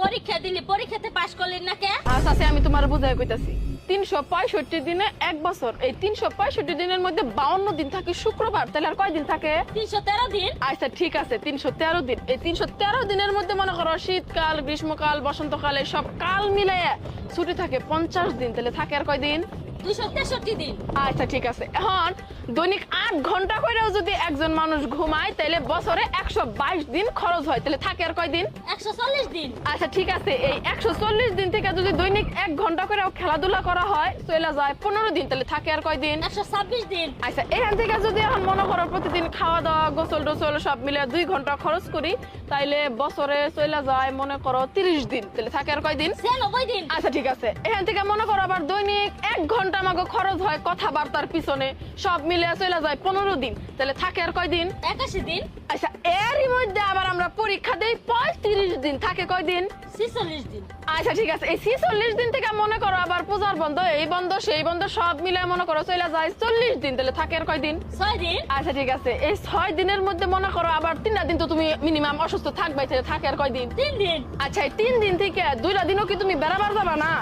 পরীক্ষা দিলি, পরীক্ষাতে পাস করলি না কে? আচ্ছা আমি তোমার বুঝাই কইতাছি। 365 দিনে এক বছর, এই 365 দিনের মধ্যে 52 দিন থাকে শুক্রবার, তাহলে আর কয় দিন থাকে? 313 দিন। আচ্ছা ঠিক আছে, 313 দিন। এই 313 দিনের মধ্যে মনে করো শীতকাল, গ্রীষ্মকাল, বসন্তকাল সব কাল মিলাইয়া ছুটি থাকে 50 দিন, তাহলে থাকে আর কয় দিন? 263 দিন। আচ্ছা ঠিক আছে। এখন দৈনিক 8 ঘন্টা করেও যদি একজন মানুষ ঘুমায়, তাহলে বছরে 122 দিন খরচ হয়, তাহলে থাকে আর কয় দিন? 140 দিন। আচ্ছা ঠিক আছে, এই 140 দিন থেকে যদি দৈনিক 1 ঘন্টা করেও খেলাধুলা করা হয়, চলে যায় 15 দিন, তাহলে থাকে আর কয় দিন? 126 দিন। আচ্ছা এখান থেকে যদি এখন মনে করো প্রতিদিন খাওয়া দাওয়া, গোসল টোসল সব মিলে 2 ঘন্টা খরচ করি, তাইলে বছরে চলে যায় মনে করো 30 দিন, তাহলে থাকে আর কয় দিন? 90 দিন। আচ্ছা ঠিক আছে, এখান থেকে মনে করো আবার দৈনিক 1 ঘন্টা আমাকে খরচ হয় কথাবার্তার পিছনে, সব মিলে চলে যায় 15 দিন, তাহলে থাকে আর কয় দিন? 81 দিন। আচ্ছা এরই মধ্যে আবার আমরা পরীক্ষা দেই 35 দিন, থাকে কয় দিন? 46 দিন। আচ্ছা ঠিক আছে, এই 46 দিন থেকে মনে করো আবার পূজার বন্ধ, এই বন্ধ সেই বন্ধ সব মিলে মনে করো চলে যায় 40 দিন, তাহলে থাকে আর কয় দিন? 6 দিন। আচ্ছা ঠিক আছে, এই 6 দিনের মধ্যে মনে করো আবার 3টা দিন তো তুমি মিনিমাম অসুস্থ থাকবাই, তাহলে থাকে আর কয় দিন? 3 দিন। আচ্ছা এই 3 দিন থেকে 2টা দিনও কি তুমি বেড়াবার যাবা না,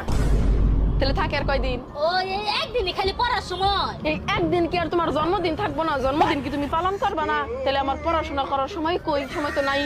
তাহলে থাকে আর কয় দিন? ও এই একদিনই খালি পড়ার সময়। এই একদিন কি আর তোমার জন্মদিন থাকবো না? জন্মদিন কি তুমি পালন করবা না? তাহলে আমার পড়াশোনা করার সময় কই? সময় তো নাই।